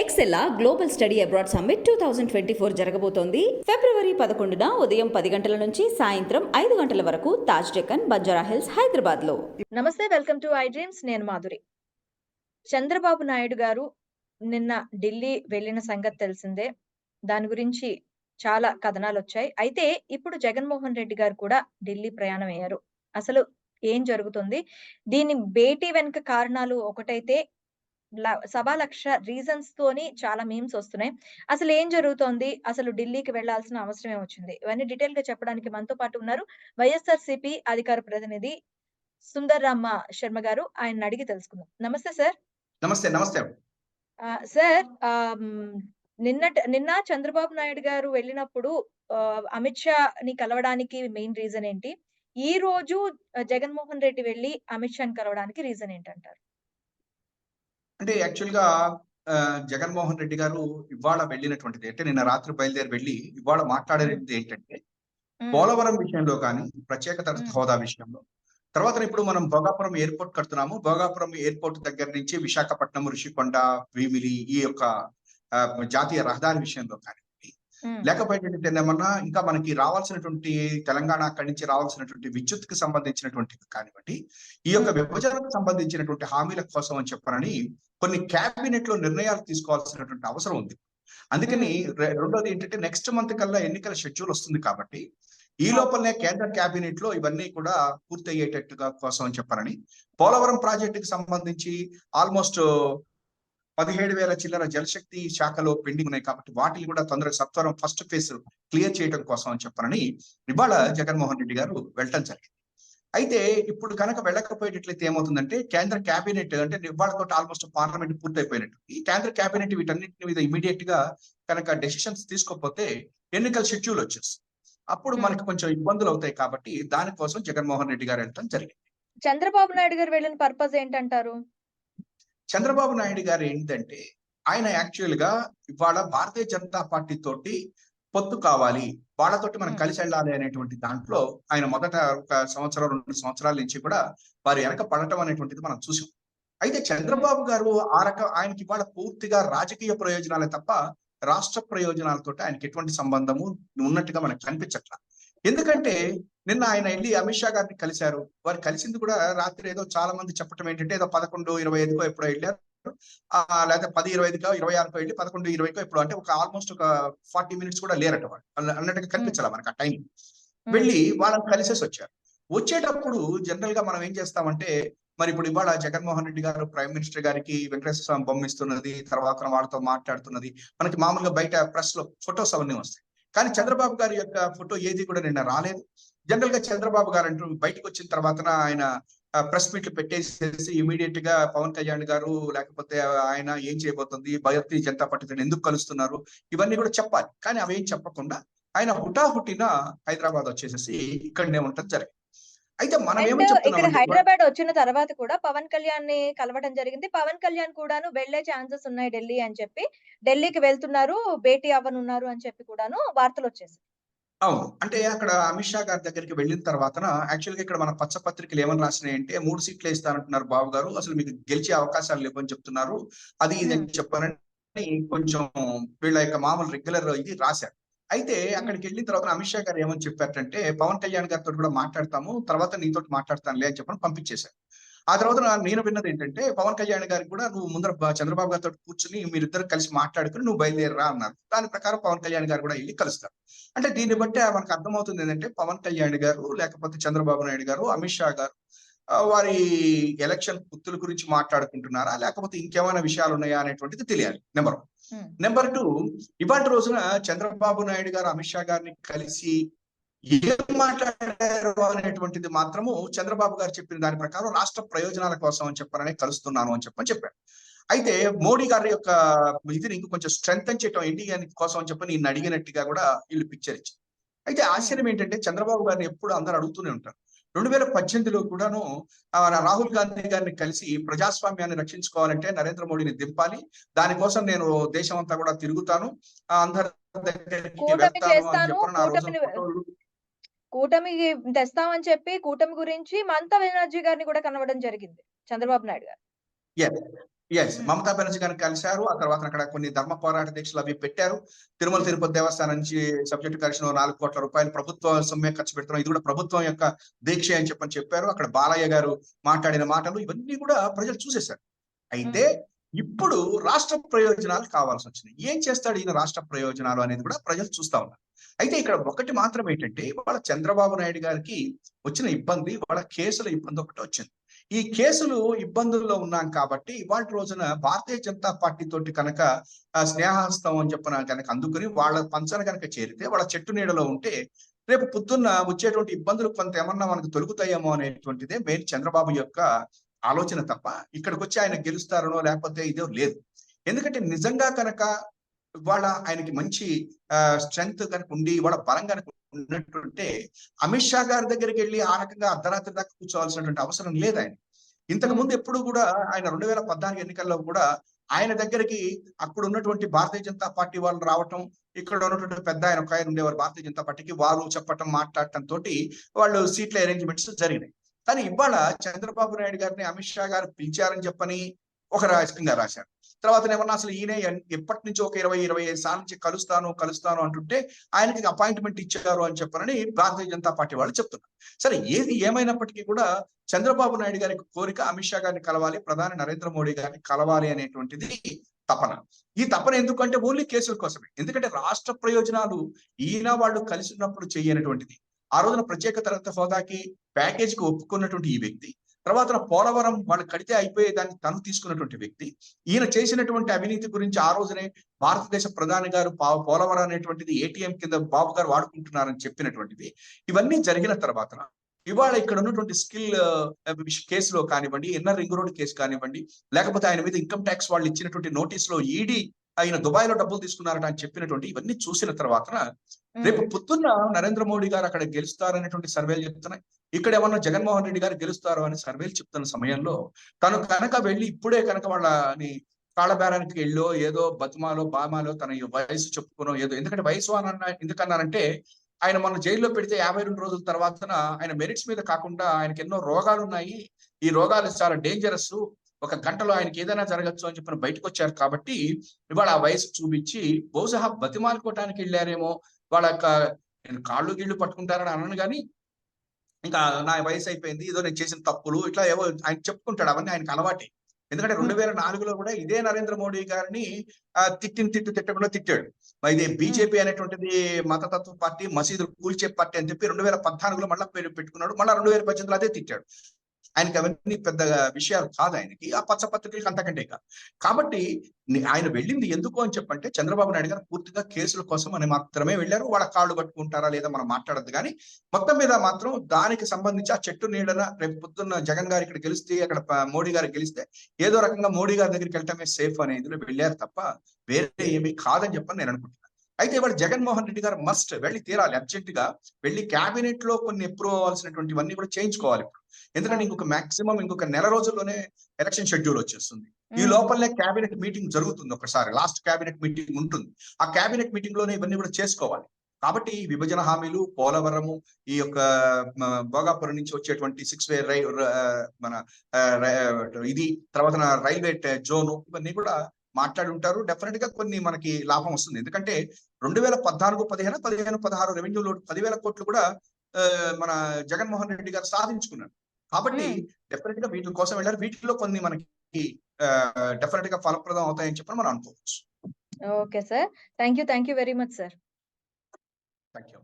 ఎక్సెల్లా global study abroad summit 2024 జరగబోతోంది. ఫిబ్రవరి 11న ఉదయం 10 గంటల నుంచి సాయంత్రం 5 గంటల వరకు తాజ్ డెక్కన్, బంజారా హిల్స్, హైదరాబాద్ లో. నమస్తే, వెల్కమ్ టు ఐ డ్రీమ్స్. నేను మాధురి. చంద్రబాబు నాయుడు గారు నిన్న ఢిల్లీ వెళ్ళిన సంగతి తెలిసిందే. దాని గురించి చాలా కథనాలు వచ్చాయి. అయితే ఇప్పుడు జగన్మోహన్ రెడ్డి గారు కూడా ఢిల్లీ ప్రయాణం అయ్యారు. అసలు ఏం జరుగుతుంది? దీని భేటీ వెనుక కారణాలు ఒకటైతే సవా లక్ష రీజన్స్ తోని చాలా మీమ్స్ వస్తున్నాయి. అసలు ఏం జరుగుతోంది? అసలు ఢిల్లీకి వెళ్లాల్సిన అవసరం ఏమొచ్చింది? ఇవన్నీ డీటెయిల్ గా చెప్పడానికి మనతో పాటు ఉన్నారు వైఎస్ఆర్‌సీపీ అధికార ప్రతినిధి సుందర్రామ శర్మ గారు. ఆయన్ని అడిగి తెలుసుకుందాం. నమస్తే సార్. నమస్తే. నమస్తే. సార్, నిన్న చంద్రబాబు నాయుడు గారు వెళ్ళినప్పుడు అమిత్ షాని కలవడానికి మెయిన్ రీజన్ ఏంటి? ఈ రోజు జగన్మోహన్ రెడ్డి వెళ్లి అమిత్ షాని కలవడానికి రీజన్ ఏంటంటారు? అంటే యాక్చువల్‌గా జగన్మోహన్ రెడ్డి గారు ఇవాళ వెళ్ళినటువంటిది అంటే నిన్న రాత్రి బయలుదేరి వెళ్ళి ఇవాళ మాట్లాడేది ఏంటంటే పోలవరం విషయంలో కానీ, ప్రత్యేక తరహా హోదా విషయంలో, తర్వాత ఇప్పుడు మనం భోగాపురం ఎయిర్‌పోర్ట్ కడుతున్నాము. భోగాపురం ఎయిర్‌పోర్ట్ దగ్గర నుంచి విశాఖపట్నం, ఋషికొండ, భీమిలి ఈ యొక్క జాతీయ రహదారి విషయంలో కానీ, లేకపోతే ఏమన్నా ఇంకా మనకి రావాల్సినటువంటి తెలంగాణ అక్కడి నుంచి రావాల్సినటువంటి విద్యుత్కి సంబంధించినటువంటిది కానివ్వండి, ఈ యొక్క విభజనకు సంబంధించినటువంటి హామీల కోసం అని చెప్పనని కొన్ని క్యాబినెట్ లో నిర్ణయాలు తీసుకోవాల్సినటువంటి అవసరం ఉంది. అందుకని రెండోది ఏంటంటే నెక్స్ట్ మంత్ కల్లా ఎన్నికల షెడ్యూల్ వస్తుంది కాబట్టి ఈ లోపలనే కేంద్ర క్యాబినెట్ లో ఇవన్నీ కూడా పూర్తి అయ్యేటట్టుగా కోసం అని చెప్పారని పోలవరం ప్రాజెక్టుకి సంబంధించి ఆల్మోస్ట్ 17,000 చిల్లర జలశక్తి శాఖలో పెండింగ్ ఉన్నాయి కాబట్టి వాటిని కూడా తొందరగా సత్వరం ఫస్ట్ ఫేజ్ క్లియర్ చేయడం కోసం అని చెప్పారని ఇవాళ జగన్మోహన్ రెడ్డి గారు వెళ్ళటం జరిగింది. అయితే ఇప్పుడు కనుక వెళ్ళకపోయేటట్లయితే ఏమవుతుందంటే కేంద్ర క్యాబినెట్ అంటే ఇవాళతో ఆల్మోస్ట్ పార్లమెంట్ పూర్తయిపోయినట్టు ఈ కేంద్ర క్యాబినెట్ వీటన్నిటి మీద ఇమీడియట్ గా కనుక డెసిషన్స్ తీసుకోకపోతే ఎన్నికల షెడ్యూల్ వచ్చేస్తుంది. అప్పుడు మనకి కొంచెం ఇబ్బందులు అవుతాయి కాబట్టి దానికోసం జగన్మోహన్ రెడ్డి గారు వెళ్ళటం జరిగింది. చంద్రబాబు నాయుడు గారు వెళ్ళిన పర్పస్ ఏంటంటారు? చంద్రబాబు నాయుడు గారు ఏంటంటే ఆయన యాక్చువల్ గా ఇవాళ భారతీయ జనతా పార్టీ తోటి పొత్తు కావాలి, వాళ్ళతోటి మనం కలిసి వెళ్ళాలి అనేటువంటి దాంట్లో ఆయన మొదట 1 సంవత్సరం 2 సంవత్సరాల నుంచి కూడా వారు వెనక పడటం అనేటువంటిది మనం చూసాం. అయితే చంద్రబాబు గారు ఆయనకి ఇవాళ పూర్తిగా రాజకీయ ప్రయోజనాలే తప్ప రాష్ట్ర ప్రయోజనాలతో ఆయనకి ఎటువంటి సంబంధము ఉన్నట్టుగా మనకు కనిపించట్లా. ఎందుకంటే నిన్న ఆయన వెళ్ళి అమిత్ షా గారిని కలిశారు. వారు కలిసింది కూడా రాత్రి ఏదో చాలా మంది చెప్పడం ఏంటంటే ఏదో 11:25కో ఎప్పుడో వెళ్ళారు, లేకపోతే 10:25కో 26కో వెళ్ళి 11:20కో ఎప్పుడు అంటే ఒక ఆల్మోస్ట్ ఒక 40 మినిట్స్ కూడా లేరట వాళ్ళు అన్నట్టుగా కనిపించాల మనకు ఆ టైం. వెళ్ళి వాళ్ళని కలిసేసి వచ్చారు. వచ్చేటప్పుడు జనరల్ గా మనం ఏం చేస్తామంటే మరి ఇప్పుడు ఇవాళ జగన్మోహన్ రెడ్డి గారు ప్రైమ్ మినిస్టర్ గారికి వెంకటేశ్వర స్వామి బొమ్మ ఇస్తున్నది, తర్వాత వాళ్ళతో మాట్లాడుతున్నది మనకి మామూలుగా బయట ప్రెస్ లో ఫొటోస్ అవన్నీ వస్తాయి. కానీ చంద్రబాబు గారి యొక్క ఫోటో ఏది కూడా నిన్న రాలేదు. జనరల్ గా చంద్రబాబు గారు అంటూ బయటకు వచ్చిన తర్వాత ఆయన ప్రెస్ మీట్లు పెట్టేసేసి ఇమీడియట్ గా పవన్ కళ్యాణ్ గారు లేకపోతే ఆయన ఏం చేయబోతుంది, భారతీయ జనతా పార్టీతో ఎందుకు కలుస్తున్నారు, ఇవన్నీ కూడా చెప్పాలి. కానీ అవేం చెప్పకుండా ఆయన హుటాహుటిన హైదరాబాద్ వచ్చేసేసి ఇక్కడనే ఉండటం జరిగింది. అయితే మనం ఇక్కడ హైదరాబాద్ వచ్చిన తర్వాత కూడా పవన్ కళ్యాణ్ ని కలవడం జరిగింది. పవన్ కళ్యాణ్ కూడాను వెళ్లే ఛాన్సెస్ ఉన్నాయి ఢిల్లీ అని చెప్పి, ఢిల్లీకి వెళ్తున్నారు, భేటీ అవ్వనున్నారు అని చెప్పి కూడాను వార్తలు వచ్చేసాయి. అవును. అంటే అక్కడ అమిత్ షా గారి దగ్గరికి వెళ్ళిన తర్వాత యాక్చువల్ గా ఇక్కడ మన పచ్చ పత్రికలు ఏమని రాసినాయంటే 3 సీట్లు ఇస్తానంటున్నారు బాబు గారు, అసలు మీకు గెలిచే అవకాశాలు లేవని చెప్తున్నారు, అది ఇది అని చెప్పారని కొంచెం వీళ్ళ యొక్క మామూలు రెగ్యులర్ ఇది రాశారు. అయితే అక్కడికి వెళ్ళిన తర్వాత అమిత్ షా గారు ఏమని చెప్పారంటే పవన్ కళ్యాణ్ గారితో కూడా మాట్లాడతాము, తర్వాత నీతో మాట్లాడతానులే అని చెప్పని పంపించేశారు. ఆ తర్వాత నేను విన్నది ఏంటంటే పవన్ కళ్యాణ్ గారికి కూడా నువ్వు ముందర చంద్రబాబు గారితో కూర్చుని మీరిద్దరు కలిసి మాట్లాడుకుని నువ్వు బయలుదేరరా అన్నారు. దాని ప్రకారం పవన్ కళ్యాణ్ గారు కూడా వెళ్ళి కలుస్తారు. అంటే దీన్ని బట్టి మనకు అర్థమవుతుంది ఏంటంటే పవన్ కళ్యాణ్ గారు లేకపోతే చంద్రబాబు నాయుడు గారు, అమిత్ షా గారు వారి ఎలక్షన్ పొత్తుల గురించి మాట్లాడుకుంటున్నారా లేకపోతే ఇంకేమైనా విషయాలు ఉన్నాయా అనేటువంటిది తెలియాలి. నెంబర్ 1. నెంబర్ 2, ఇవాటి రోజున చంద్రబాబు నాయుడు గారు అమిత్ షా గారిని కలిసి ఏం మాట్లాడారు అనేటువంటిది మాత్రము చంద్రబాబు గారు చెప్పిన దాని ప్రకారం రాష్ట్ర ప్రయోజనాల కోసం అని చెప్పారని కలుస్తున్నాను అని చెప్పారు. అయితే మోడీ గారి యొక్క ఇది ఇంకొంచెం స్ట్రెంగ్ చేయటం ఇండియా కోసం అని చెప్పి నేను అడిగినట్టుగా కూడా వీళ్ళు పిక్చర్ ఇచ్చారు. అయితే ఆశ్చర్యం ఏంటంటే చంద్రబాబు గారిని ఎప్పుడు అందరూ అడుగుతూనే ఉంటారు. 2018లో కూడాను రాహుల్ గాంధీ గారిని కలిసి ప్రజాస్వామ్యాన్ని రక్షించుకోవాలంటే నరేంద్ర మోడీని దింపాలి, దానికోసం నేను దేశం అంతా కూడా తిరుగుతాను, అందరి దగ్గరికి వెళ్తాను అని చెప్పిన ఆ రోజు కూటమికి తెస్తామని చెప్పి కూటమి గురించి మమతా బెనర్జీ గారిని కూడా కలవడం జరిగింది చంద్రబాబు నాయుడు గారు. మమతా బెనర్జీ గారిని కలిశారు. ఆ తర్వాత అక్కడ కొన్ని ధర్మ పోరాట దీక్షలు అవి పెట్టారు. తిరుమల తిరుపతి దేవస్థానం నుంచి సబ్జెక్టు కరెక్షన్ 4 కోట్ల రూపాయలు ప్రభుత్వం సొమ్మే ఖర్చు పెడుతున్నాం. ఇది కూడా ప్రభుత్వం యొక్క దీక్ష అని చెప్పారు. అక్కడ బాలయ్య గారు మాట్లాడిన మాటలు ఇవన్నీ కూడా ప్రజలు చూసేశారు. అయితే ఇప్పుడు రాష్ట్ర ప్రయోజనాలు కావాల్సి వచ్చినాయి. ఏం చేస్తాడు ఈయన రాష్ట్ర ప్రయోజనాలు అనేది కూడా ప్రజలు చూస్తా ఉన్నారు. అయితే ఇక్కడ ఒకటి మాత్రం ఏంటంటే వాళ్ళ చంద్రబాబు నాయుడు గారికి వచ్చిన ఇబ్బంది, వాళ్ళ కేసుల ఇబ్బంది ఒకటి వచ్చింది. ఈ కేసులు ఇబ్బందుల్లో ఉన్నాం కాబట్టి ఇవాళ రోజున భారతీయ జనతా పార్టీ తోటి కనుక స్నేహహస్తం అని చెప్పిన కనుక అందుకుని వాళ్ళ పంచన కనుక చేరితే, వాళ్ళ చెట్టు నీడలో ఉంటే రేపు పొద్దున్న వచ్చేటువంటి ఇబ్బందులు కొంత ఏమన్నా మనకు తొలుగుతాయేమో అనేటువంటిదే మెయిన్ చంద్రబాబు యొక్క ఆలోచన తప్ప ఇక్కడికి వచ్చి ఆయన గెలుస్తారనో లేకపోతే ఇదో లేదు. ఎందుకంటే నిజంగా కనుక ఇవాళ ఆయనకి మంచి స్ట్రెంగ్త్ కనుక ఉండి ఇవాళ బలం కనుక ఉన్నట్టుంటే అమిత్ షా గారి దగ్గరికి వెళ్ళి ఆ రకంగా అర్ధరాత్రి దాకా కూర్చోవాల్సినటువంటి అవసరం లేదు ఆయన. ఇంతకు ముందు ఎప్పుడు కూడా ఆయన 2014 ఎన్నికల్లో కూడా ఆయన దగ్గరికి అక్కడ ఉన్నటువంటి భారతీయ జనతా పార్టీ వాళ్ళు రావటం, ఇక్కడ ఉన్నటువంటి పెద్ద ఆయన ఒక ఆయన ఉండేవారు భారతీయ జనతా పార్టీకి, వారు చెప్పటం మాట్లాడటం తోటి వాళ్ళు సీట్ల అరేంజ్మెంట్స్ జరిగినాయి. కానీ ఇవాళ చంద్రబాబు నాయుడు గారిని అమిత్ షా గారు పిలిచారని చెప్పని ఒక రకంగా రాశారు. తర్వాత ఏమన్నా అసలు ఈయన ఎప్పటి నుంచో ఒక 20-25 సార్లు నుంచి కలుస్తాను అంటుంటే ఆయనకి అపాయింట్మెంట్ ఇచ్చారు అని చెప్పనని భారతీయ జనతా పార్టీ వాళ్ళు చెప్తున్నారు. సరే ఏది ఏమైనప్పటికీ కూడా చంద్రబాబు నాయుడు గారి కోరిక అమిత్ షా గారిని కలవాలి, ప్రధాని నరేంద్ర మోడీ గారిని కలవాలి అనేటువంటిది తపన. ఈ తపన ఎందుకంటే ఓన్లీ కేసుల కోసమే. ఎందుకంటే రాష్ట్ర ప్రయోజనాలు ఈయన వాళ్ళు కలిసి ఉన్నప్పుడు చేయనటువంటిది. ఆ రోజున ప్రత్యేక తరగతి హోదాకి ప్యాకేజీకి ఒప్పుకున్నటువంటి ఈ వ్యక్తి, తర్వాత పోలవరం వాళ్ళు కడితే అయిపోయే దాన్ని తను తీసుకున్నటువంటి వ్యక్తి, ఈయన చేసినటువంటి అవినీతి గురించి ఆ రోజునే భారతదేశ ప్రధాని గారు పోలవరం అనేటువంటిది ఏటీఎం కింద బాబు గారు వాడుకుంటున్నారని చెప్పినటువంటిది. ఇవన్నీ జరిగిన తర్వాత ఇవాళ ఇక్కడ ఉన్నటువంటి స్కిల్ కేసులో కానివ్వండి, ఇన్నర్ రింగ్ రోడ్ కేసు కానివ్వండి, లేకపోతే ఆయన మీద ఇన్కమ్ ట్యాక్స్ వాళ్ళు ఇచ్చినటువంటి నోటీసులో ఈడీ ఆయన దుబాయ్ లో డబ్బులు తీసుకున్నారట అని చెప్పినటువంటి ఇవన్నీ చూసిన తర్వాత రేపు పొద్దున్న నరేంద్ర మోడీ గారు అక్కడ గెలుస్తారనేటువంటి సర్వేలు చెప్తున్నాయి. ఇక్కడ ఏమన్నా జగన్మోహన్ రెడ్డి గారు గెలుస్తారు అని సర్వేలు చెప్తున్న సమయంలో తను కనుక వెళ్ళి ఇప్పుడే కనుక వాళ్ళని కాళ్ళబేరానికి వెళ్ళో ఏదో బతుమాలో బామాలో తన వయసు చెప్పుకునో ఏదో, ఎందుకంటే వయసు అని ఎందుకన్నారంటే ఆయన మొన్న జైల్లో పెడితే 52 రోజుల తర్వాత ఆయన మెరిట్స్ మీద కాకుండా ఆయనకి ఎన్నో రోగాలు ఉన్నాయి, ఈ రోగాలు చాలా డేంజరస్, ఒక గంటలో ఆయనకి ఏదైనా జరగచ్చు అని చెప్పిన బయటకు వచ్చారు. కాబట్టి ఇవాళ ఆ వయసు చూపించి బహుశా బతిమాలుకోవటానికి వెళ్ళారేమో, వాళ్ళ కాళ్ళు గీళ్లు పట్టుకుంటారని అనను కానీ ఇంకా నా వయసు అయిపోయింది, ఏదో నేను చేసిన తప్పులు ఇట్లా ఏవో ఆయన చెప్పుకుంటాడు. అవన్నీ ఆయనకు అలవాటే. ఎందుకంటే 2004లో కూడా ఇదే నరేంద్ర మోడీ గారిని తిట్టకుండా తిట్టాడు. ఇదే బీజేపీ అనేటువంటిది మతతత్వ పార్టీ, మసీదులు కూల్చే పార్టీ అని చెప్పి 2014లో మళ్ళీ పేరు పెట్టుకున్నాడు. మళ్ళీ 2018లో అదే తిట్టాడు. ఆయనకి అవన్నీ పెద్ద విషయాలు కాదు ఆయనకి, ఆ పచ్చ పత్రికలకు అంతకంటే కాదు. కాబట్టి ఆయన వెళ్ళింది ఎందుకు అని చెప్పంటే చంద్రబాబు నాయుడు గారు పూర్తిగా కేసుల కోసం అని మాత్రమే వెళ్ళారు. వాళ్ళ కాళ్ళు పట్టుకుంటారా లేదా మనం మాట్లాడద్దు కానీ మొత్తం మీద మాత్రం దానికి సంబంధించి ఆ చెట్టు నీడన రేపు పొద్దున్న జగన్ గారు ఇక్కడ గెలిస్తే, అక్కడ మోడీ గారు గెలిస్తే ఏదో రకంగా మోడీ గారి దగ్గరికి వెళ్ళటమే సేఫ్ అనేది వెళ్ళారు తప్ప వేరే ఏమీ కాదని చెప్పని నేను అనుకుంటున్నాను. అయితే ఇవాళ జగన్మోహన్ రెడ్డి గారు మస్ట్ వెళ్ళి తీరాలి, అర్జెంట్ గా వెళ్ళి క్యాబినెట్ లో కొన్ని అప్రూవ్ అవ్వాల్సినటువంటివన్నీ కూడా చేయించుకోవాలి ఇప్పుడు. ఎందుకంటే ఇంకొక నెల రోజుల్లోనే ఎలక్షన్ షెడ్యూల్ వచ్చేస్తుంది. ఈ లోపలనే క్యాబినెట్ మీటింగ్ జరుగుతుంది, ఒకసారి లాస్ట్ క్యాబినెట్ మీటింగ్ ఉంటుంది. ఆ క్యాబినెట్ మీటింగ్ లోనే ఇవన్నీ కూడా చేసుకోవాలి. కాబట్టి విభజన హామీలు, పోలవరము, ఈ యొక్క భోగాపురం నుంచి వచ్చేటువంటి 6-వే మన ఇది తర్వాత రైల్వే జోను, ఇవన్నీ కూడా మాట్లాడి ఉంటారు. డెఫినెట్ గా కొన్ని మనకి లాభం వస్తుంది. ఎందుకంటే 2014-15 రెవెన్యూ లోడ్ 10,000 కోట్లు కూడా మన జగన్మోహన్ రెడ్డి గారు సాధించుకున్నారు. కాబట్టి డెఫినెట్ గా వీటి కోసం వెళ్ళారు. వీటిలో కొన్ని మనకి డెఫినెట్ గా ఫలప్రదం అవుతాయని చెప్పి మనం అనుకోవచ్చు. Okay sir, thank you very much sir. Thank you.